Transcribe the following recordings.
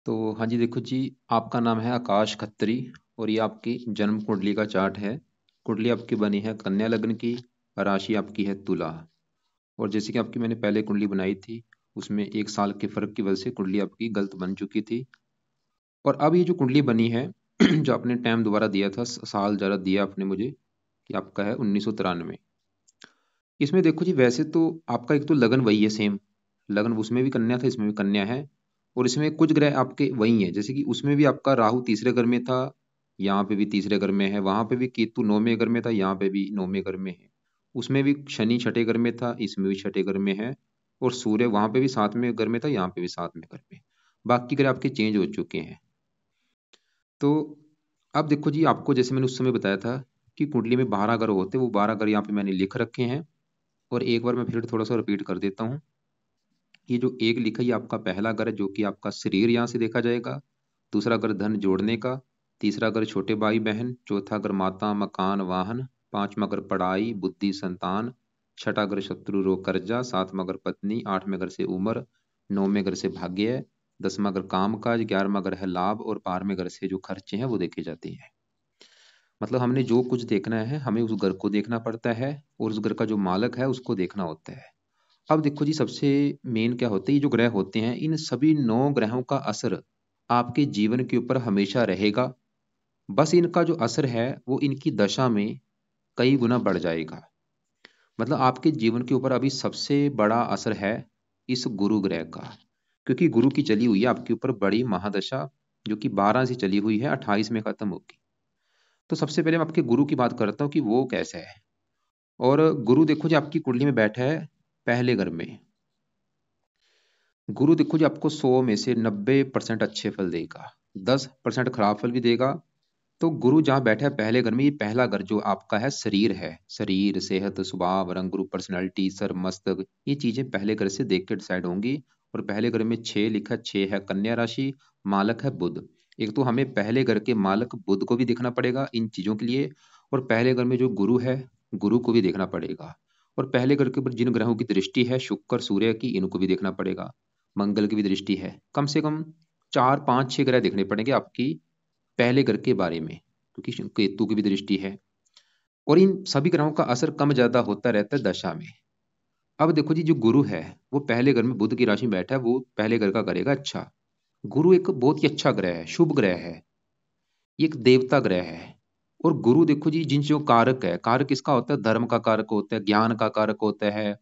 तो हाँ जी, देखो जी, आपका नाम है आकाश खत्री और ये आपकी जन्म कुंडली का चार्ट है। कुंडली आपकी बनी है कन्या लग्न की, राशि आपकी है तुला। और जैसे कि आपकी मैंने पहले कुंडली बनाई थी, उसमें 1 साल के फर्क की वजह से कुंडली आपकी गलत बन चुकी थी। और अब ये जो कुंडली बनी है जो आपने टाइम दोबारा दिया था, साल जरा दिया आपने मुझे कि आपका है 1993। इसमें देखो जी, वैसे तो आपका एक तो लगन वही है, सेम लगन उसमें भी कन्या था, इसमें भी कन्या है। और इसमें कुछ ग्रह आपके वही हैं, जैसे कि उसमें भी आपका राहु तीसरे घर में था, यहाँ पे भी तीसरे घर में है, वहां पे भी केतु 9वें घर में था, यहाँ पे भी 9वें घर में है। उसमें भी शनि छठे घर में था, इसमें भी छठे घर में है। और सूर्य वहां पे भी 7वें घर में था, यहाँ पे भी 7वें घर में। बाकी ग्रह आपके चेंज हो चुके हैं। तो अब देखो जी, आपको जैसे मैंने उस समय बताया था कि कुंडली में 12 ग्रह होते हैं, वो 12 ग्रह यहाँ पे मैंने लिख रखे हैं। और एक बार मैं फिर थोड़ा सा रिपीट कर देता हूँ। ये जो एक लिखा, ये आपका पहला घर है, जो कि आपका शरीर यहाँ से देखा जाएगा। दूसरा घर धन जोड़ने का। तीसरा घर छोटे भाई बहन। चौथा घर माता मकान वाहन। पांचवा घर पढ़ाई बुद्धि संतान। छठा घर शत्रु रोग कर्जा। सातवां घर पत्नी। आठवें घर से उम्र। नौवें घर से भाग्य। दसवां घर काम काज। 11वां घर है लाभ। और 12वें घर से जो खर्चे हैं वो देखे जाते हैं। मतलब हमने जो कुछ देखना है, हमें उस घर को देखना पड़ता है, और उस घर का जो मालक है उसको देखना होता है। अब देखो जी, सबसे मेन क्या होता है, ये जो ग्रह होते हैं, इन सभी 9 ग्रहों का असर आपके जीवन के ऊपर हमेशा रहेगा। बस इनका जो असर है वो इनकी दशा में कई गुना बढ़ जाएगा। मतलब आपके जीवन के ऊपर अभी सबसे बड़ा असर है इस गुरु ग्रह का, क्योंकि गुरु की चली हुई है आपके ऊपर बड़ी महादशा, जो कि 12 से चली हुई है, 28 में खत्म होगी। तो सबसे पहले मैं आपके गुरु की बात करता हूँ कि वो कैसा है। और गुरु देखो जी, आपकी कुंडली में बैठा है पहले घर में। गुरु देखो जी, आपको 100 में से 90% अच्छे फल देगा, 10% खराब फल भी देगा। तो गुरु जहाँ बैठा है पहले घर में, ये पहला घर जो आपका है शरीर है, शरीर सेहत स्वभाव रंग रूप पर्सनैलिटी सर मस्तक, ये चीजें पहले घर से देख के डिसाइड होंगी। और पहले घर में 6 लिखा, 6 है कन्या राशि, मालक है बुध। एक तो हमें पहले घर के मालक बुध को भी देखना पड़ेगा इन चीजों के लिए। और पहले घर में जो गुरु है, गुरु को भी देखना पड़ेगा। और पहले घर के ऊपर जिन ग्रहों की दृष्टि है, शुक्र सूर्य की, इनको भी देखना पड़ेगा। मंगल की भी दृष्टि है, कम से कम 4 5 6 ग्रह देखने पड़ेंगे आपकी पहले घर के बारे में, क्योंकि केतु की भी दृष्टि है। और इन सभी ग्रहों का असर कम ज्यादा होता रहता है दशा में। अब देखो जी, जो गुरु है वो पहले घर में बुध की राशि में बैठा है, वो पहले घर का करेगा अच्छा। गुरु एक बहुत ही अच्छा ग्रह है, शुभ ग्रह है, ये एक देवता ग्रह है। और गुरु देखो जी, जिन जो कारक है, कारक किसका होता है, धर्म का कारक होता है, ज्ञान का कारक होता है।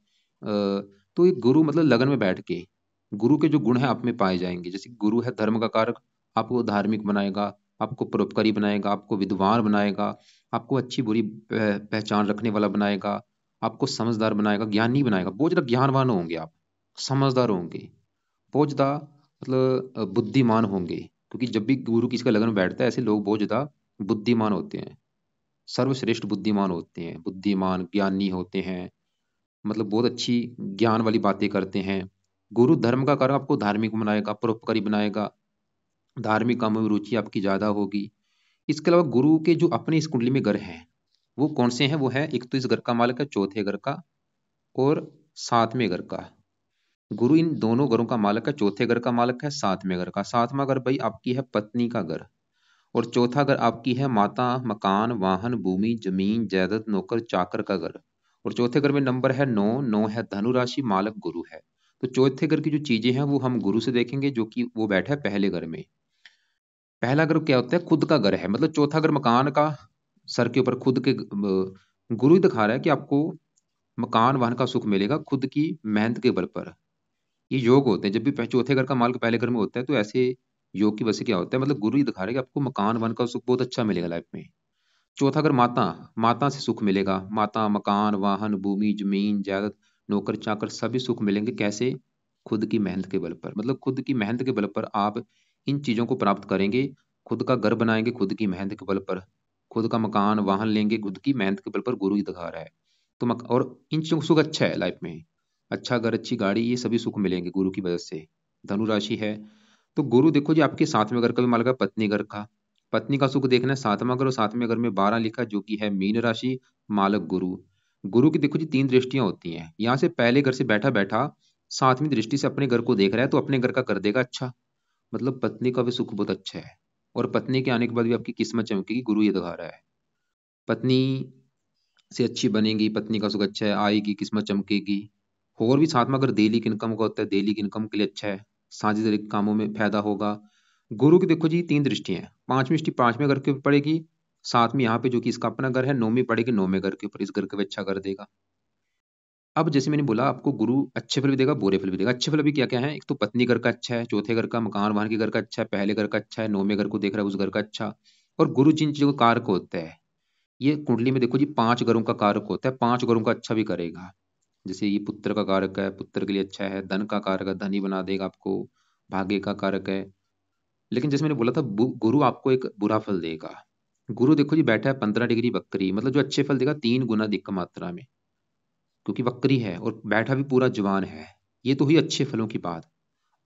तो ये गुरु मतलब लगन में बैठ के गुरु के जो गुण है आप में पाए जाएंगे। जैसे गुरु है धर्म का कारक, आपको धार्मिक बनाएगा, आपको परोपकारी बनाएगा, आपको विद्वान बनाएगा, आपको अच्छी बुरी पहचान रखने वाला बनाएगा, आपको समझदार बनाएगा, ज्ञानी बनाएगा, बहुत ज्यादा ज्ञानवान होंगे आप, समझदार होंगे, बहुत ज्यादा मतलब बुद्धिमान होंगे। क्योंकि जब भी गुरु किसी का लगन में बैठता है, ऐसे लोग बहुत ज्यादा बुद्धिमान होते हैं, सर्वश्रेष्ठ बुद्धिमान होते हैं, बुद्धिमान ज्ञानी होते हैं, मतलब बहुत अच्छी ज्ञान वाली बातें करते हैं। गुरु धर्म का कार्य आपको धार्मिक बनाएगा, परोपकारी बनाएगा, धार्मिक कामों में रुचि आपकी ज्यादा होगी। इसके अलावा गुरु के जो अपने इस कुंडली में घर हैं, वो कौन से हैं, वो है एक तो इस घर का मालिक है, चौथे घर का और 7वें घर का। गुरु इन दोनों घरों का मालिक है, चौथे घर का मालिक है, 7वें घर का। 7वां घर भाई आपकी है पत्नी का घर। और चौथा घर आपकी है माता मकान वाहन भूमि जमीन जायदाद नौकर चाकर का घर। और चौथे घर में नंबर है 9, 9 है धनु राशि, मालक गुरु है। तो चौथे घर की जो चीजें हैं वो हम गुरु से देखेंगे, जो कि वो बैठा है पहले घर में। पहला घर क्या होता है, खुद का घर है, मतलब चौथा घर मकान का, सर के ऊपर खुद के गुरु ही दिखा रहा है कि आपको मकान वाहन का सुख मिलेगा खुद की मेहनत के बल पर। ये योग होते हैं, जब भी चौथे घर का मालिक पहले घर में होता है, तो ऐसे योग की वजह से क्या होता है, मतलब गुरु ही दिखा रहा है कि आपको मकान वन का सुख बहुत अच्छा मिलेगा लाइफ में। चौथा घर माता, माता से सुख मिलेगा, माता मकान वाहन भूमि जमीन जायदाद नौकर चाकर सभी सुख मिलेंगे, कैसे, खुद की मेहनत के बल पर। मतलब खुद की मेहनत के बल पर आप इन चीजों को प्राप्त करेंगे। खुद का घर बनाएंगे खुद की मेहनत के बल पर, खुद का मकान वाहन लेंगे खुद की मेहनत के बल पर, गुरु ही दिखा रहा है। तो और इन चीजों का सुख अच्छा है लाइफ में, अच्छा घर अच्छी गाड़ी, ये सभी सुख मिलेंगे गुरु की वजह से। धनु राशि है। तो गुरु देखो जी, आपके 7वें घर का भी मालिक है, पत्नी घर का। पत्नी का सुख देखना है 7वां घर, और 7वें घर में 12 लिखा, जो कि है मीन राशि, मालक गुरु। गुरु की देखो जी 3 दृष्टियां होती हैं, यहाँ से पहले घर से बैठा बैठा 7वीं दृष्टि से अपने घर को देख रहा है, तो अपने घर का कर देगा अच्छा। मतलब पत्नी का भी सुख बहुत अच्छा है, और पत्नी के आने के बाद भी आपकी किस्मत चमकेगी, गुरु ये दिखा रहा है। पत्नी से अच्छी बनेगी, पत्नी का सुख अच्छा है, आएगी, किस्मत चमकेगी। और भी साथ में अगर डेली की इनकम का होता है, डेली की इनकम के लिए अच्छा है, साझेदारी कामों में फायदा होगा। गुरु की देखो जी 3 दृष्टियां हैं, 5वीं दृष्टि 5वें घर के ऊपर पड़ेगी, साथ में यहाँ पे जो कि इसका अपना घर है 9वीं पड़ेगी 9वें घर के ऊपर, इस घर का भी अच्छा कर देगा। अब जैसे मैंने बोला आपको, गुरु अच्छे फल भी देगा, बुरे फल भी देगा। अच्छे फल भी क्या क्या है, एक तो पत्नी घर का अच्छा है, चौथे घर का, मकान वाहन के घर का अच्छा है, पहले घर का अच्छा है, 9वें घर को देख रहा है उस घर का अच्छा। और गुरु जिन चीजों का कारक होता है, ये कुंडली में देखो जी 5 घरों का कारक होता है, 5 घरों का अच्छा भी करेगा। जैसे ये पुत्र का कारक है, पुत्र के लिए अच्छा है, धन का कारक है, धनी बना देगा आपको, भाग्य का कारक है। लेकिन जैसे मैंने बोला था, गुरु आपको एक बुरा फल देगा। गुरु देखो जी बैठा है 15 डिग्री वक्री, मतलब जो अच्छे फल देगा 3 गुना अधिक मात्रा में, क्योंकि वक्री है और बैठा भी पूरा जवान है। ये तो हुई अच्छे फलों की बात।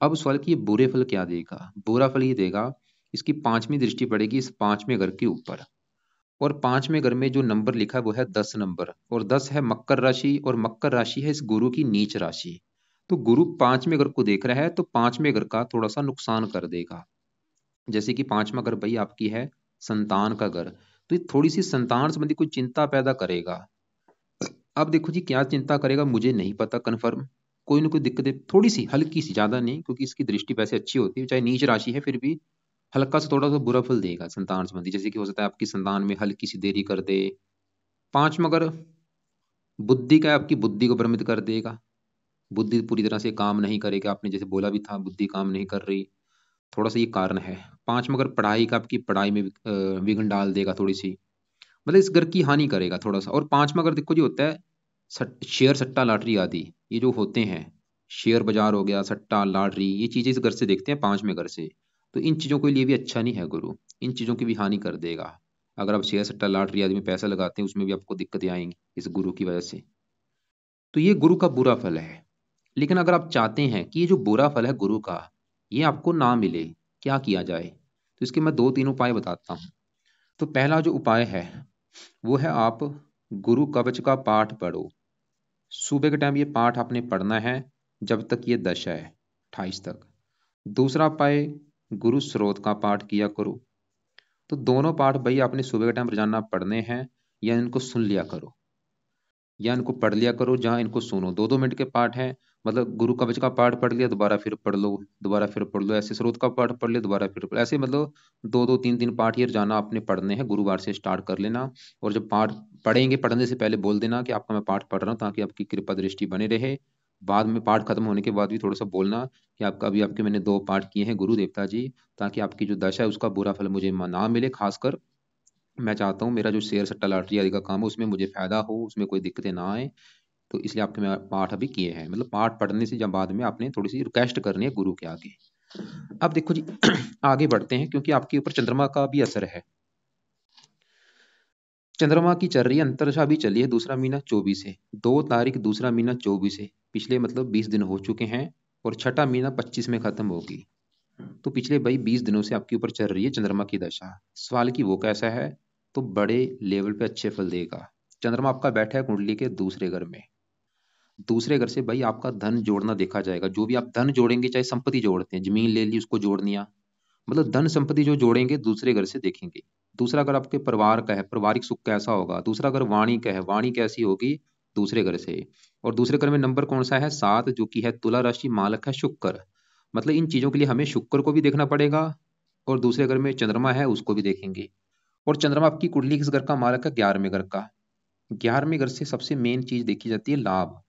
अब सवाल कि ये बुरे फल क्या देगा। बुरा फल ये देगा, इसकी 5वीं दृष्टि पड़ेगी इस 5वें घर के ऊपर, और 5वें घर में जो नंबर लिखा है वो है 10 नंबर, और 10 है मकर राशि, और मकर राशि है इस गुरु की नीच राशि। तो गुरु 5वें घर को देख रहा है, तो 5वें घर का थोड़ा सा नुकसान कर देगा। जैसे कि 5वां घर भाई आपकी है संतान का घर, तो ये थोड़ी सी संतान संबंधी कोई चिंता पैदा करेगा। अब देखो जी क्या चिंता करेगा मुझे नहीं पता कन्फर्म, कोई ना कोई दिक्कतें थोड़ी सी हल्की सी, ज्यादा नहीं, क्योंकि इसकी दृष्टि वैसे अच्छी होती है, चाहे नीच राशि है फिर भी हल्का सा थोड़ा सा बुरा फल देगा संतान संबंधी। जैसे कि हो सकता है आपकी संतान में हल्की सी देरी कर दे। 5वां घर बुद्धि का है, आपकी बुद्धि को भ्रमित कर देगा, बुद्धि पूरी तरह से काम नहीं करेगी, आपने जैसे बोला भी था बुद्धि काम नहीं कर रही, थोड़ा सा ये कारण है। 5वां घर पढ़ाई का, आपकी पढ़ाई में विघ्न डाल देगा थोड़ी सी, मतलब इस घर की हानि करेगा थोड़ा सा। और 5वां घर देखो जी होता है शेयर सट्टा लॉटरी आदि, ये जो होते हैं, शेयर बाजार हो गया, सट्टा लॉटरी, ये चीजें इस घर से देखते हैं 5वें घर से। तो इन चीजों के लिए भी अच्छा नहीं है गुरु, इन चीजों की भी हानि कर देगा। अगर आप शेयर सट्टा लॉटरी आदि में पैसा लगाते हैं उसमें भी आपको दिक्कतें आएंगी इस गुरु की वजह से। तो ये गुरु का बुरा फल है। लेकिन अगर आप चाहते हैं कि ये जो बुरा फल है गुरु का, ये आपको ना मिले, क्या किया जाए, तो इसके मैं 2-3 उपाय बताता हूँ। तो पहला जो उपाय है वो है, आप गुरु कवच का पाठ पढ़ो। सुबह के टाइम ये पाठ आपने पढ़ना है जब तक ये दशा है, 28 तक। दूसरा उपाय, गुरु स्रोत का पाठ किया करो। तो दोनों पाठ भाई आपने सुबह के टाइम रोजाना पढ़ने हैं, या इनको सुन लिया करो, या इनको पढ़ लिया करो, जहां इनको सुनो। 2-2 मिनट के पाठ हैं, मतलब गुरु कवच का पाठ पढ़ लिया, दोबारा फिर पढ़ लो, दोबारा फिर पढ़ लो, ऐसे स्रोत का पाठ पढ़ लिया, दोबारा फिर ऐसे, मतलब 2-2 3-3 पाठ ये रोजाना आपने पढ़ने हैं, गुरुवार से स्टार्ट कर लेना। और जब पाठ पढ़ेंगे, पढ़ने से पहले बोल देना कि आपका मैं पाठ पढ़ रहा हूँ, ताकि आपकी कृपा दृष्टि बने रहे। बाद में पाठ खत्म होने के बाद भी थोड़ा सा बोलना कि आपका अभी आपके मैंने 2 पाठ किए हैं गुरु देवता जी, ताकि आपकी जो दशा है उसका बुरा फल मुझे ना मिले। खासकर मैं चाहता हूँ मेरा जो शेयर सट्टा लॉटरी आदि का काम है उसमें मुझे फायदा हो, उसमें कोई दिक्कतें ना आए। तो इसलिए आपके मैं पाठ अभी किए हैं, मतलब पाठ पढ़ने से जब बाद में आपने थोड़ी सी रिक्वेस्ट करनी है गुरु के आगे। अब देखो जी आगे बढ़ते हैं, क्योंकि आपके ऊपर चंद्रमा का भी असर है। चंद्रमा की चल रही है अंतरदशा, भी चली है दूसरा महीना 24 से 2 तारीख, दूसरा महीना 24 से, पिछले मतलब 20 दिन हो चुके हैं, और छठा महीना 25 में खत्म होगी। तो पिछले भाई 20 दिनों से आपके ऊपर चल रही है चंद्रमा की दशा। सवाल की वो कैसा है, तो बड़े लेवल पे अच्छे फल देगा। चंद्रमा आपका बैठा है कुंडली के दूसरे घर में, दूसरे घर से भाई आपका धन जोड़ना देखा जाएगा। जो भी आप धन जोड़ेंगे, चाहे संपत्ति जोड़ते हैं, जमीन ले ली उसको जोड़ लिया, मतलब धन संपत्ति जो जोड़ेंगे दूसरे घर से देखेंगे। दूसरा घर आपके परिवार का है, पारिवारिक सुख कैसा होगा। दूसरा घर वाणी का है, वाणी कैसी होगी दूसरे घर से। और दूसरे घर में नंबर कौन सा है, 7, जो कि है तुला राशि, मालक है शुक्र। मतलब इन चीजों के लिए हमें शुक्र को भी देखना पड़ेगा, और दूसरे घर में चंद्रमा है उसको भी देखेंगे। और चंद्रमा आपकी कुंडली किस घर का मालक है, 11वें घर का। 11वें घर से सबसे मेन चीज देखी जाती है लाभ,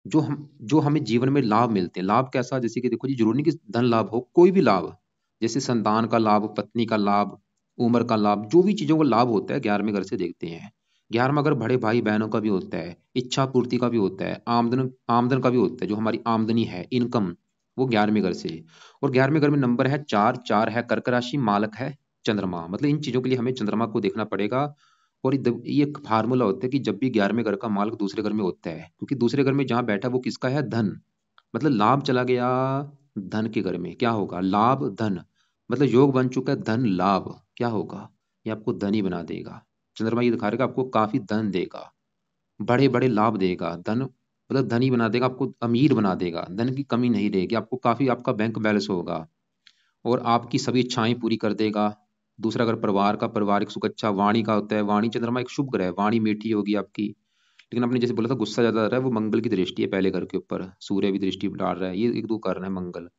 जो हमें जीवन में लाभ मिलते हैं। लाभ कैसा, जैसे कि देखो जी, जरूरी नहीं कि धन लाभ हो, कोई भी लाभ, जैसे संतान का लाभ, पत्नी का लाभ, उम्र का लाभ, जो भी चीजों का लाभ होता है 11वें घर से देखते हैं। 11वां घर बड़े भाई बहनों का भी होता है, इच्छा पूर्ति का भी होता है, आमदन आमदन का भी होता है, जो हमारी आमदनी है, इनकम, वो 11वें घर से। और 11वें घर में नंबर है 4, 4 है कर्क राशि, मालक है चंद्रमा। मतलब इन चीजों के लिए हमें चंद्रमा को देखना पड़ेगा। और ये एक फार्मूला होता है कि जब भी 11वें घर का मालक दूसरे घर में होता है, क्योंकि दूसरे घर में जहां बैठा वो किसका है, धन, मतलब लाभ चला गया धन के घर में, क्या होगा, लाभ धन, मतलब योग बन चुका है धन लाभ, क्या होगा, ये आपको धनी बना देगा। चंद्रमा ये दिखा रहेगा आपको काफी धन देगा, बड़े बड़े लाभ देगा, धन धनी बना देगा, आपको अमीर बना देगा, धन की कमी नहीं रहेगी, आपको काफी आपका बैंक बैलेंस होगा। और आपकी सभी इच्छाएं पूरी कर देगा। दूसरा अगर परिवार का, पारिवारिक सुख अच्छा, वाणी का होता है, वाणी चंद्रमा एक शुभ ग्रह है, वाणी मीठी होगी आपकी। लेकिन आपने जैसे बोला था गुस्सा ज्यादा आ रहा है, वो मंगल की दृष्टि है पहले घर के ऊपर, सूर्य भी दृष्टि डाल रहा है, ये एक दो कारण है मंगल।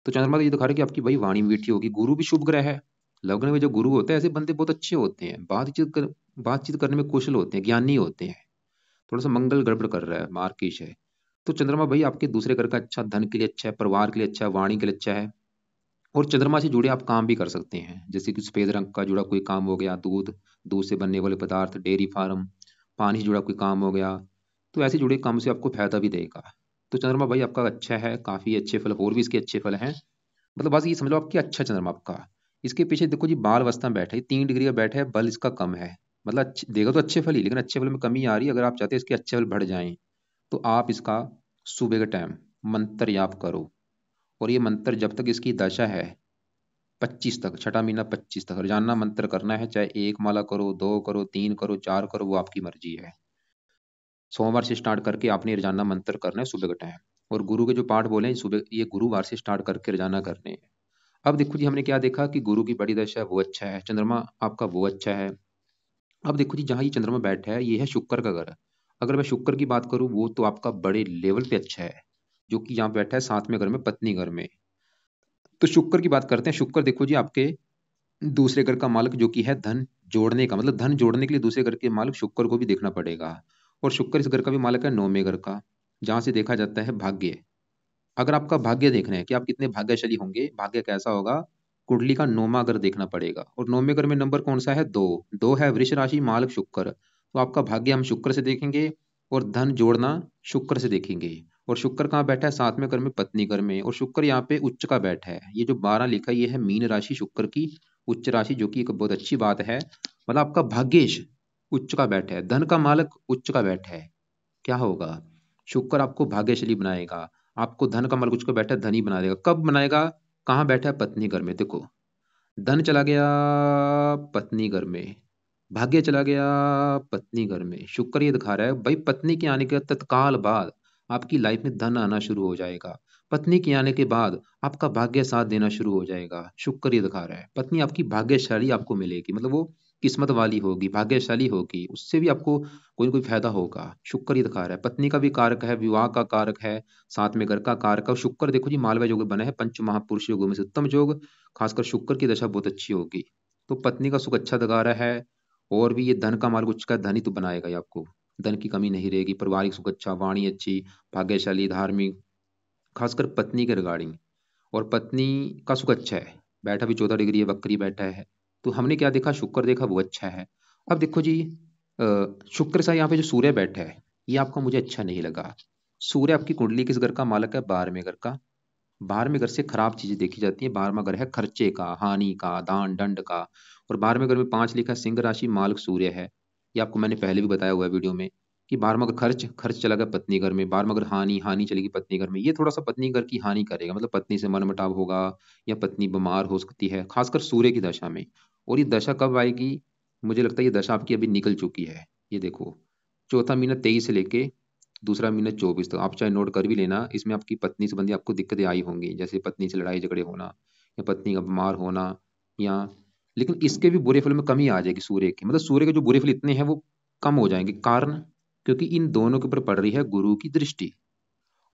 तो चंद्रमा तो ये दिखा रहा है कि आपकी भाई वाणी मीठी होगी। गुरु भी शुभ ग्रह है। लग्न में जो गुरु होते हैं ऐसे बंदे बहुत अच्छे होते हैं, बातचीत करने में कुशल होते हैं, ज्ञानी होते हैं। थोड़ा सा मंगल गड़बड़ कर रहा है, मार्किश है। तो चंद्रमा भाई आपके दूसरे घर का अच्छा, धन के लिए अच्छा है, परिवार के लिए अच्छा है, वाणी के लिए अच्छा है। और चंद्रमा से जुड़े आप काम भी कर सकते हैं, जैसे कि सफेद रंग का जुड़ा कोई काम हो गया, दूध, दूध से बनने वाले पदार्थ, डेयरी फार्म, पानी से जुड़ा कोई काम हो गया। तो ऐसे जुड़े काम से आपको फायदा भी देगा। तो चंद्रमा भाई आपका अच्छा है, काफी अच्छे फल, और भी इसके अच्छे फल हैं। मतलब बस ये समझ लो आपकी अच्छा चंद्रमा आपका। इसके पीछे देखो जी, बाल अवस्था में बैठा है, 3 डिग्री का बैठा है, बल इसका कम है। मतलब देगा तो अच्छे फल ही, लेकिन अच्छे फल में कमी आ रही है। अगर आप चाहते हैं इसके अच्छे फल बढ़ जाएं, तो आप इसका सुबह के टाइम मंत्र जाप करो। और ये मंत्र जब तक इसकी दशा है 25 तक, छठा महीना 25 तक रोजाना मंत्र करना है। चाहे एक माला करो, दो करो, तीन करो, चार करो, वो आपकी मर्जी है। सोमवार से स्टार्ट करके आपने रोजाना मंत्र करना है सुबह के टाइम। और गुरु के जो पाठ बोले हैं सुबह, ये गुरुवार से स्टार्ट करके रोजाना करने हैं। अब देखो जी, हमने क्या देखा कि गुरु की बड़ी दशा है वो अच्छा है, चंद्रमा आपका वो अच्छा है। अब देखो जी, जहाँ ये चंद्रमा बैठा है ये है शुक्र का घर। अगर मैं शुक्र की बात करूँ, वो तो आपका बड़े लेवल पे अच्छा है, जो कि यहाँ बैठा है 7वें घर में, पत्नी घर में। तो शुक्र की बात करते हैं। शुक्र देखो जी आपके दूसरे घर का मालिक, जो कि है धन जोड़ने का, मतलब धन जोड़ने के लिए दूसरे घर के मालिक शुक्र को भी देखना पड़ेगा। और शुक्र इस घर का भी मालिक है 9वें घर का, जहां से देखा जाता है भाग्य। अगर आपका भाग्य देखना है कि आप कितने भाग्यशाली होंगे, भाग्य कैसा होगा, कुंडली का 9वां घर देखना पड़ेगा। और 9वें घर में नंबर कौन सा है, 2। 2 है वृष राशि, मालिक शुक्र। तो आपका भाग्य हम शुक्र से देखेंगे, और धन जोड़ना शुक्र से देखेंगे। और शुक्र कहाँ बैठा है, 7वें घर में, पत्नी घर में। और शुक्र यहाँ पे उच्च का बैठा है। ये जो 12 लिखा है, ये है मीन राशि, शुक्र की उच्च राशि, जो कि एक बहुत अच्छी बात है। मतलब आपका भाग्येश उच्च का बैठा है, धन का मालक उच्च का बैठा है। क्या होगा, शुक्र आपको भाग्यशाली बनाएगा। आपको धन का मालक उच्च का बैठा है, धनी बना देगा। कब बनाएगा, कहाँ बैठा है, पत्नी घर में। देखो, धन चला गया पत्नी घर में, भाग्य चला गया पत्नी घर में। शुक्र ये दिखा रहा है भाई, पत्नी के आने के तत्काल बाद आपकी लाइफ में धन आना शुरू हो जाएगा। पत्नी के आने के बाद आपका भाग्य साथ देना शुरू हो जाएगा। शुक्र ये दिखा रहा है पत्नी आपकी भाग्यशाली आपको मिलेगी, मतलब वो किस्मत वाली होगी, भाग्यशाली होगी, उससे भी आपको कोई ना कोई फायदा होगा। शुक्र ये दिखा रहा है। पत्नी का भी कारक है, विवाह का कारक है, साथ में घर का कारक है। शुक्र देखो जी, मालवा योग बना है, पंच महापुरुष योगों में से उत्तम योग। खासकर शुक्र की दशा बहुत अच्छी होगी। तो पत्नी का सुख अच्छा दिखा रहा है। और भी ये धन का मार्ग उच्च का, धन ही तो बनाएगा ही आपको। धन की कमी नहीं रहेगी, पारिवारिक सुख अच्छा, वाणी अच्छी, भाग्यशाली, धार्मिक, खासकर पत्नी के रिगार्डिंग। और पत्नी का सुख अच्छा है, बैठा भी 14 डिग्री है, वक्री बैठा है। तो हमने क्या देखा, शुक्र देखा, वो अच्छा है। अब देखो जी, शुक्र सा यहाँ पे जो सूर्य बैठा है, ये आपको मुझे अच्छा नहीं लगा। सूर्य आपकी कुंडली किस घर का मालक है, 12वें घर का। 12वें घर से खराब चीजें देखी जाती है। 12वां घर है खर्चे का, हानि का, दान दंड का। और 12वें घर में 5 लिखा, सिंह राशि, मालक सूर्य है। ये आपको मैंने पहले भी बताया हुआ है वीडियो में, कि 12वां घर खर्च, खर्च चला गया पत्नी घर में। 12वां घर हानि, हानि चलेगी पत्नी घर में। ये थोड़ा सा पत्नी घर की हानि करेगा, मतलब पत्नी से मनमुटाव होगा, या पत्नी बीमार हो सकती है, खासकर सूर्य की दशा में। और ये दशा कब आएगी, मुझे लगता है ये दशा आपकी अभी निकल चुकी है। ये देखो, चौथा महीना 23 से लेके दूसरा महीना 24 तक, आप चाहे नोट कर भी लेना। इसमें आपकी पत्नी संबंधी आपको दिक्कतें आई होंगी, जैसे पत्नी से लड़ाई झगड़े होना, या पत्नी का बीमार होना, या लेकिन इसके भी बुरे फल में कमी आ जाएगी सूर्य की। मतलब सूर्य के जो बुरे फल इतने हैं वो कम हो जाएंगे। कारण, क्योंकि इन दोनों के ऊपर पड़ रही है गुरु की दृष्टि।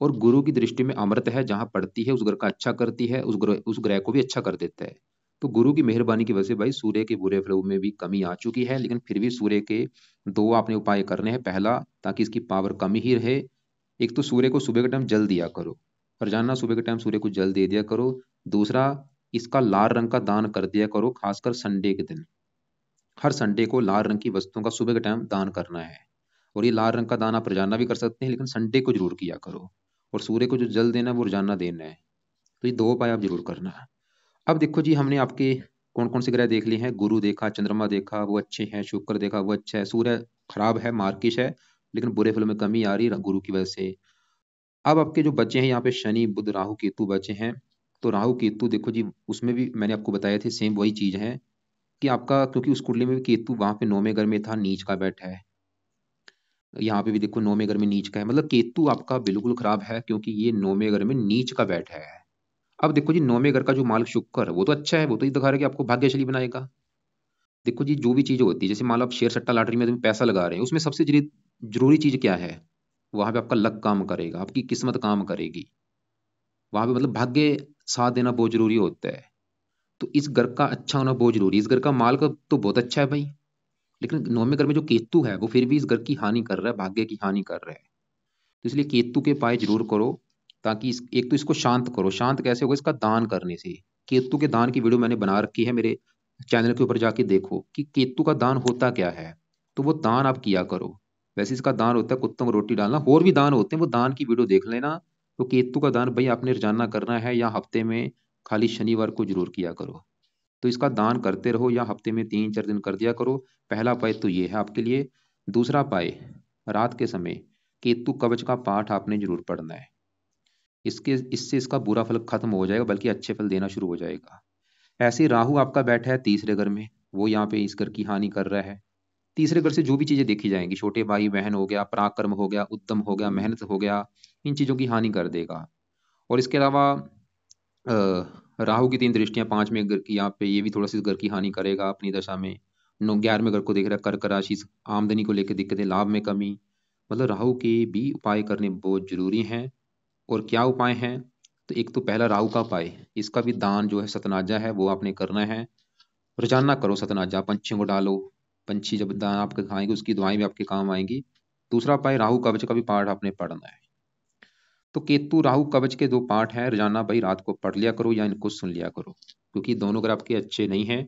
और गुरु की दृष्टि में अमृत है, जहां पड़ती है उस ग्रह का अच्छा करती है, उस ग्रह को भी अच्छा कर देता है। तो गुरु की मेहरबानी की वजह से भाई सूर्य के बुरे फलों में भी कमी आ चुकी है। लेकिन फिर भी सूर्य के दो आपने उपाय करने हैं। पहला, ताकि इसकी पावर कम ही रहे, एक तो सूर्य को सुबह के टाइम जल दिया करो, रोजाना सुबह के टाइम सूर्य को जल दे दिया करो। दूसरा, इसका लाल रंग का दान कर दिया करो, खासकर संडे के दिन। हर संडे को लाल रंग की वस्तुओं का सुबह के टाइम दान करना है। और ये लाल रंग का दान आप रोजाना भी कर सकते हैं, लेकिन संडे को जरूर किया करो। और सूर्य को जो जल देना है वो रोजाना देना है। तो ये दो उपाय आप जरूर करना है। अब देखो जी, हमने आपके कौन कौन से ग्रह देख लिए हैं। गुरु देखा, चंद्रमा देखा, वो अच्छे हैं। शुक्र देखा, वो अच्छा है। सूर्य खराब है, मार्किश है, लेकिन बुरे फलों में कमी आ रही है गुरु की वजह से। अब आपके जो बच्चे हैं यहाँ पे, शनि बुध राहु केतु बचे हैं। तो राहु केतु देखो जी, उसमें भी मैंने आपको बताए थे, सेम वही चीज है, कि आपका, क्योंकि उस कुंडली में भी केतु वहां पे 9वें घर में था, नीच का बैठा है। यहाँ पे भी देखो 9वें घर में नीच का है, मतलब केतु आपका बिल्कुल खराब है, क्योंकि ये 9वें घर में नीच का बैठा है। अब देखो जी, नौवें घर का जो मालिक शुक्र है वो तो अच्छा है, वो तो ये दिखा रहा है कि आपको भाग्यशाली बनाएगा। देखो जी, जो भी चीज होती है, जैसे मान लो आप शेयर सट्टा लॉटरी में तुम पैसा लगा रहे हैं, उसमें सबसे जरूरी चीज क्या है? वहां पे आपका लक काम करेगा, आपकी किस्मत काम करेगी। वहां पे मतलब भाग्य साथ देना बहुत जरूरी होता है। तो इस घर का अच्छा होना बहुत जरूरी है। इस घर का मालिक तो बहुत अच्छा है भाई, लेकिन नौवें घर में जो केतु है वो फिर भी इस घर की हानि कर रहा है, भाग्य की हानि कर रहा है। तो इसलिए केतु के पाए जरूर करो, ताकि एक तो इसको शांत करो। शांत कैसे होगा? इसका दान करने से। केतु के दान की वीडियो मैंने बना रखी है मेरे चैनल के ऊपर, जाके देखो कि केतु का दान होता क्या है। तो वो दान आप किया करो। वैसे इसका दान होता है कुत्तों को रोटी डालना, और भी दान होते हैं, वो दान की वीडियो देख लेना। तो केतु का दान भाई आपने रोजाना करना है, या हफ्ते में खाली शनिवार को जरूर किया करो। तो इसका दान करते रहो, या हफ्ते में 3-4 दिन कर दिया करो। पहला उपाय तो ये है आपके लिए। दूसरा उपाय, रात के समय केतु कवच का पाठ आपने जरूर पढ़ना है। इससे इसका बुरा फल खत्म हो जाएगा, बल्कि अच्छे फल देना शुरू हो जाएगा। ऐसे ही राहु आपका बैठा है तीसरे घर में, वो यहाँ पे इस घर की हानि कर रहा है। तीसरे घर से जो भी चीजें देखी जाएंगी, छोटे भाई बहन हो गया, पराक्रम हो गया, उद्यम हो गया, मेहनत हो गया, इन चीजों की हानि कर देगा। और इसके अलावा राहु की 3 दृष्टियां 5वें घर की, यहाँ पे ये भी थोड़ा सा इस घर की हानि करेगा अपनी दशा में। 11वें घर को देख रहा है, कर्क राशि, आमदनी को लेकर दिक्कतें, लाभ में कमी। मतलब राहु के भी उपाय करने बहुत जरूरी हैं। और क्या उपाय हैं? तो एक तो पहला राहु का उपाय, इसका भी दान जो है सतनाजा है वो आपने करना है। रोजाना करो सतनाजा, पंछियों को डालो। पंछी जब दाना आपके खाएंगे, उसकी दुआएं भी आपके काम आएंगी। दूसरा उपाय, राहु कवच का भी पाठ आपने पढ़ना है। तो केतु राहु कवच के 2 पाठ हैं, रोजाना भाई रात को पढ़ लिया करो, या इनको सुन लिया करो, क्योंकि दोनों अगर आपके अच्छे नहीं हैं।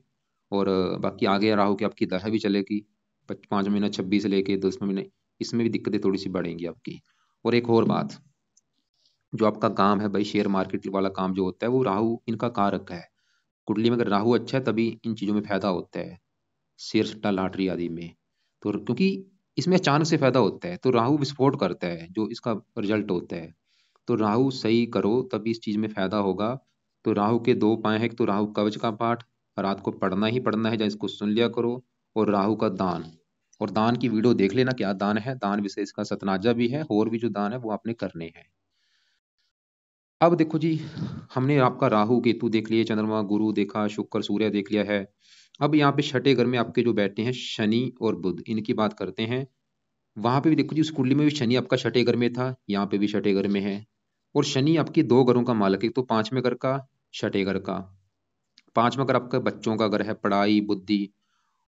और बाकी आगे राहु की आपकी दशा भी चलेगी, 5 महीना 26 से लेके 10 महीने, इसमें भी दिक्कतें थोड़ी सी बढ़ेंगी आपकी। और एक और बात, जो आपका काम है भाई, शेयर मार्केट वाला काम जो होता है, वो राहु इनका कारक है। कुंडली में अगर राहु अच्छा है तभी इन चीजों में फायदा होता है, शेयर सट्टा लॉटरी आदि में। तो क्योंकि इसमें अचानक से फायदा होता है, तो राहु विस्फोट करता है जो इसका रिजल्ट होता है। तो राहु सही करो तभी इस चीज में फायदा होगा। तो राहु के 2 उपाय हैं, एक तो राहु कवच का पाठ रात को पढ़ना ही पढ़ना है, या इसको सुन लिया करो। और राहु का दान, और दान की वीडियो देख लेना क्या दान है, दान विशेष का सतनाजा भी है, और भी जो दान है वो आपने करने हैं। अब देखो जी, हमने आपका राहु केतु देख लिए, चंद्रमा गुरु देखा, शुक्र सूर्य देख लिया है। अब यहाँ पे छठे घर में आपके जो बैठे हैं शनि और बुध, इनकी बात करते हैं। वहां पे भी देखो जी, उस कुंडली में भी शनि आपका छठे घर में था, यहाँ पे भी छठे घर में है। और शनि आपकी 2 घरों का मालिक है, एक तो 5वें घर का, छठे घर का। 5वां घर आपका बच्चों का घर है, पढ़ाई बुद्धि।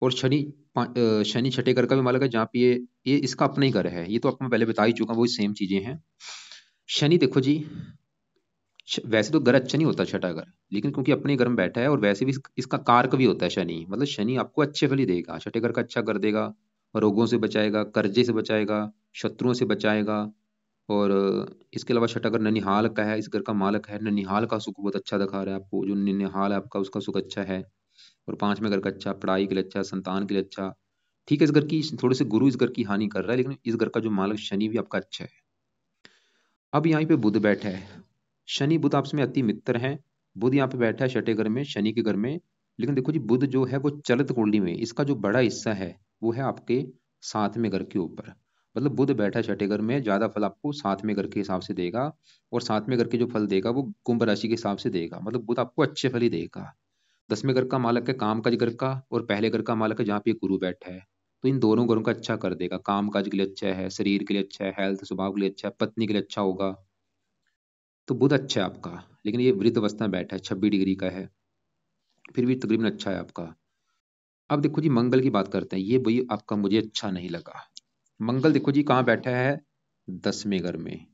और शनि छठे घर का भी मालिक है, जहाँ पे ये इसका अपना ही घर है। ये तो आपको मैं पहले बता ही चुका, वही सेम चीजें हैं। शनि देखो जी, वैसे तो घर अच्छा नहीं होता छठा घर, लेकिन क्योंकि अपने घर में बैठा है, और वैसे भी इसका कारक भी होता है शनि, मतलब शनि आपको अच्छे फल ही देगा, छठे घर का अच्छा कर देगा। रोगों से बचाएगा, कर्जे से बचाएगा, शत्रुओं से बचाएगा। और इसके अलावा छठा घर ननिहाल का है, इस घर का मालक है। ननिहाल का सुख बहुत अच्छा दिखा रहा है आपको, जो ननिहाल है आपका उसका सुख अच्छा है। और 5वें घर का अच्छा, पढ़ाई के लिए अच्छा, संतान के लिए अच्छा। ठीक है, इस घर की थोड़े से गुरु इस घर की हानि कर रहा है, लेकिन इस घर का जो मालक शनि भी आपका अच्छा है। अब यहाँ पे बुध बैठा है। शनि बुध आपस में अति मित्र हैं। बुध यहाँ पे बैठा है छठे घर में, शनि के घर में। लेकिन देखो जी, बुध जो है वो चलित कुंडली में इसका जो बड़ा हिस्सा है वो है आपके 7वें घर के ऊपर। मतलब बुध बैठा है छठे घर में, ज्यादा फल आपको 7वें घर के हिसाब से देगा। और 7वें घर के जो फल देगा वो कुंभ राशि के हिसाब से देगा, मतलब बुध आपको अच्छे फल ही देगा। 10वें घर का मालक है काम काज घर का, और पहले घर का मालक है जहाँ पे गुरु बैठा है। तो इन दोनों घरों का अच्छा कर देगा, काम काज के लिए अच्छा है, शरीर के लिए अच्छा है, हेल्थ स्वभाव के लिए अच्छा है, पत्नी के लिए अच्छा होगा। तो बुध अच्छा है आपका, लेकिन ये वृद्ध अवस्था में बैठा है, 26 डिग्री का है, फिर भी तकरीबन अच्छा है आपका। अब देखो जी, मंगल की बात करते हैं। ये भाई आपका मुझे अच्छा नहीं लगा। मंगल देखो जी कहाँ बैठा है, 10वें घर में।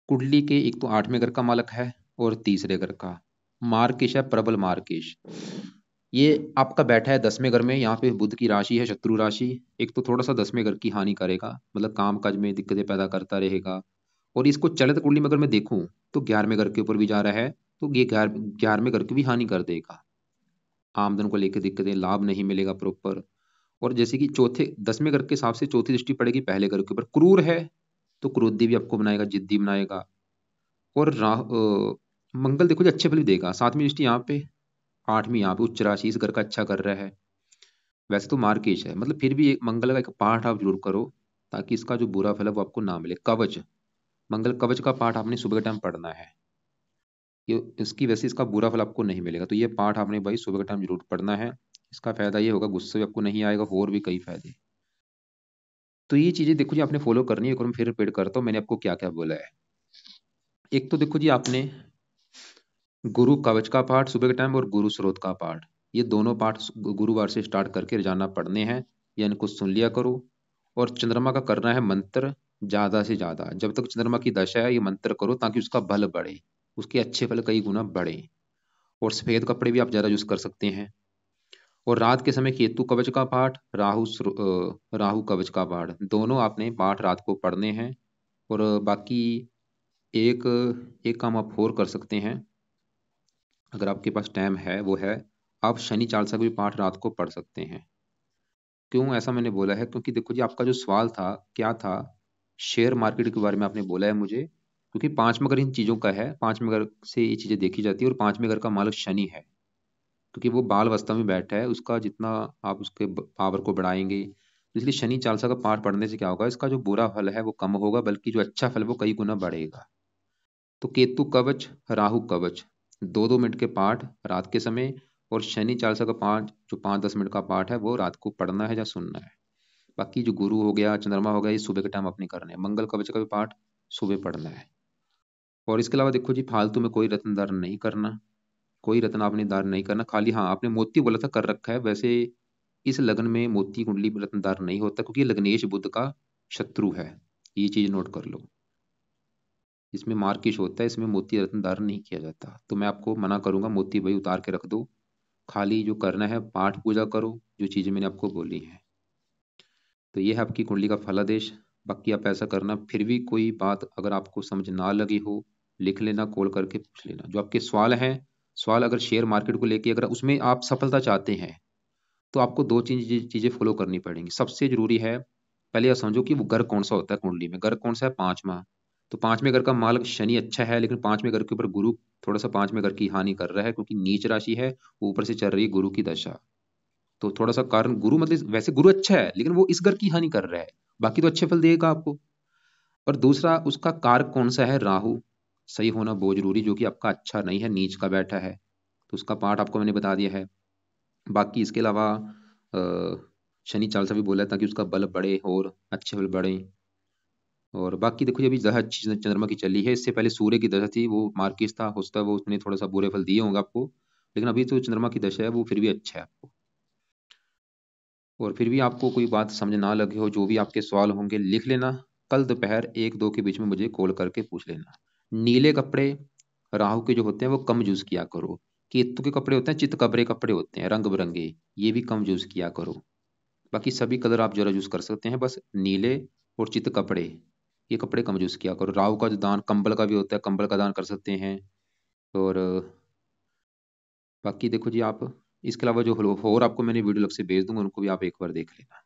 कुंडली के एक तो 8वें घर का मालक है, और तीसरे घर का मार्केश है, प्रबल मार्केश। ये आपका बैठा है 10वें घर में, यहाँ पे बुध की राशि है शत्रु राशि। एक तो थोड़ा सा 10वें घर की हानि करेगा, मतलब काम काज में दिक्कतें पैदा करता रहेगा। और इसको चलित कुंडली में अगर मैं देखूं तो 11वें घर के ऊपर भी जा रहा है, तो ये 11वें घर की भी हानि कर देगा। आमदन को लेकर दिक्कतें, लाभ नहीं मिलेगा प्रॉपर। और जैसे कि चौथे 10वें घर के हिसाब से चौथी दृष्टि पड़ेगी पहले घर के ऊपर, क्रूर है, तो क्रोधी भी आपको बनाएगा, जिद्दी बनाएगा। और मंगल देखो जी अच्छे फल भी देगा, 7वीं दृष्टि यहाँ पे, 8वीं यहाँ पे उच्च राशि इस घर का अच्छा कर रहा है। वैसे तो मार्केश है, मतलब फिर भी एक मंगल का एक पाठ आप जरूर करो, ताकि इसका जो बुरा फल है वो आपको ना मिले। कवच, मंगल कवच का पाठ आपने सुबह के टाइम पढ़ना है। ये इसकी वजह से इसका बुरा फल आपको नहीं मिलेगा। तो ये पाठ आपने भाई सुबह के टाइम जरूर पढ़ना है। इसका फायदा ये होगा, गुस्से भी आपको नहीं आएगा, और भी कई फायदे। तो ये चीजें देखो जी आपने फॉलो करनी है। एक और मैं फिर रिपीट करता हूँ मैंने आपको क्या क्या बोला है। एक तो देखो जी आपने गुरु कवच का पाठ सुबह के टाइम और गुरु स्रोत का पाठ, ये दोनों पाठ गुरुवार से स्टार्ट करके रोजाना पढ़ने हैं, या इनको सुन लिया करो। और चंद्रमा का करना है मंत्र ज्यादा से ज्यादा, जब तक चंद्रमा की दशा है ये मंत्र करो ताकि उसका बल बढ़े, उसके अच्छे फल कई गुना बढ़े। और सफेद कपड़े भी आप ज्यादा यूज कर सकते हैं। और रात के समय केतु कवच का पाठ, राहु कवच का पाठ, दोनों आपने पाठ रात को पढ़ने हैं। और बाकी एक एक काम आप और कर सकते हैं, अगर आपके पास टाइम है, वो है आप शनि चालीसा का भी पाठ रात को पढ़ सकते हैं। क्यों ऐसा मैंने बोला है, क्योंकि देखो जी आपका जो सवाल था क्या था, शेयर मार्केट के बारे में आपने बोला है मुझे, क्योंकि पांचवें घर इन चीजों का है, पांचवें घर से ये चीजें देखी जाती है, और पांचवें घर का मालक शनि है। क्योंकि वो बाल अवस्था में बैठा है, उसका जितना आप उसके पावर को बढ़ाएंगे, तो इसलिए शनि चालीसा का पाठ पढ़ने से क्या होगा, इसका जो बुरा फल है वो कम होगा, बल्कि जो अच्छा फल है वो कई गुना बढ़ेगा। तो केतु कवच, राहु कवच, 2-2 मिनट के पाठ रात के समय, और शनि चालीसा का पाठ जो 5-10 मिनट का पाठ है वो रात को पढ़ना है या सुनना है। बाकी जो गुरु हो गया, चंद्रमा हो गया, ये सुबह के टाइम अपने करने हैं। मंगल कवच का भी पाठ सुबह पढ़ना है। और इसके अलावा देखो जी फालतू में कोई रत्न धारण नहीं करना, कोई रत्न आपने धारण नहीं करना। खाली हाँ आपने मोती बोला था कर रखा है, वैसे इस लगन में मोती कुंडली में रत्न धारण नहीं होता, क्योंकि ये लग्नेश बुध का शत्रु है। ये चीज नोट कर लो, इसमें मार्किश होता है, इसमें मोती रत्न धारण नहीं किया जाता। तो मैं आपको मना करूंगा, मोती भाई उतार के रख दो। खाली जो करना है पाठ पूजा करो, जो चीजें मैंने आपको बोली हैं। तो ये है आपकी कुंडली का फलादेश। बाकी आप ऐसा करना, फिर भी कोई बात अगर आपको समझ ना लगी हो, लिख लेना, कॉल करके पूछ लेना। जो आपके सवाल हैं, सवाल अगर शेयर मार्केट को लेके अगर उसमें आप सफलता चाहते हैं, तो आपको दो चीजें फॉलो करनी पड़ेंगी। सबसे जरूरी है, पहले आप समझो कि वो घर कौन सा होता है कुंडली में। घर कौन सा है, पांचवा। तो पांचवें घर का मालक शनि अच्छा है, लेकिन पांचवें घर के ऊपर गुरु थोड़ा सा पांचवें घर की हानि कर रहा है, क्योंकि नीच राशि है, ऊपर से चल रही है गुरु की दशा। तो थोड़ा सा कारण गुरु, मतलब वैसे गुरु अच्छा है लेकिन वो इस घर की हानि कर रहा है, बाकी तो अच्छे फल देगा आपको। और दूसरा उसका कारक कौन सा है, राहु सही होना बहुत जरूरी, जो कि आपका अच्छा नहीं है, नीच का बैठा है। तो उसका पाठ आपको मैंने बता दिया है। बाकी इसके अलावा शनि चालीसा भी बोला है ताकि उसका बल बढ़े और अच्छे बल बढ़े। और बाकी देखो ये अभी दशा चंद्रमा की चली है, इससे पहले सूर्य की दशा थी, वो मार्किस था, होता वो उसने थोड़ा सा बुरे फल दिए होंगे आपको। लेकिन अभी तो चंद्रमा की दशा है, वो फिर भी अच्छा है आपको। और फिर भी आपको कोई बात समझ ना लगे हो, जो भी आपके सवाल होंगे लिख लेना। कल दोपहर 1-2 के बीच में मुझे कॉल करके पूछ लेना। नीले कपड़े राहु के जो होते हैं वो कम यूज किया करो। केतु के कपड़े होते हैं, चित्त कबरे कपड़े होते हैं रंग बिरंगे, ये भी कम यूज किया करो। बाकी सभी कलर आप जरा यूज कर सकते हैं, बस नीले और चित्त कपड़े, ये कपड़े कम यूज किया करो। राहु का जो दान कंबल का भी होता है, कंबल का दान कर सकते हैं। और बाकी देखो जी आप, इसके अलावा जो और आपको मैंने वीडियो अलग से भेज दूंगा, उनको भी आप एक बार देख लेना।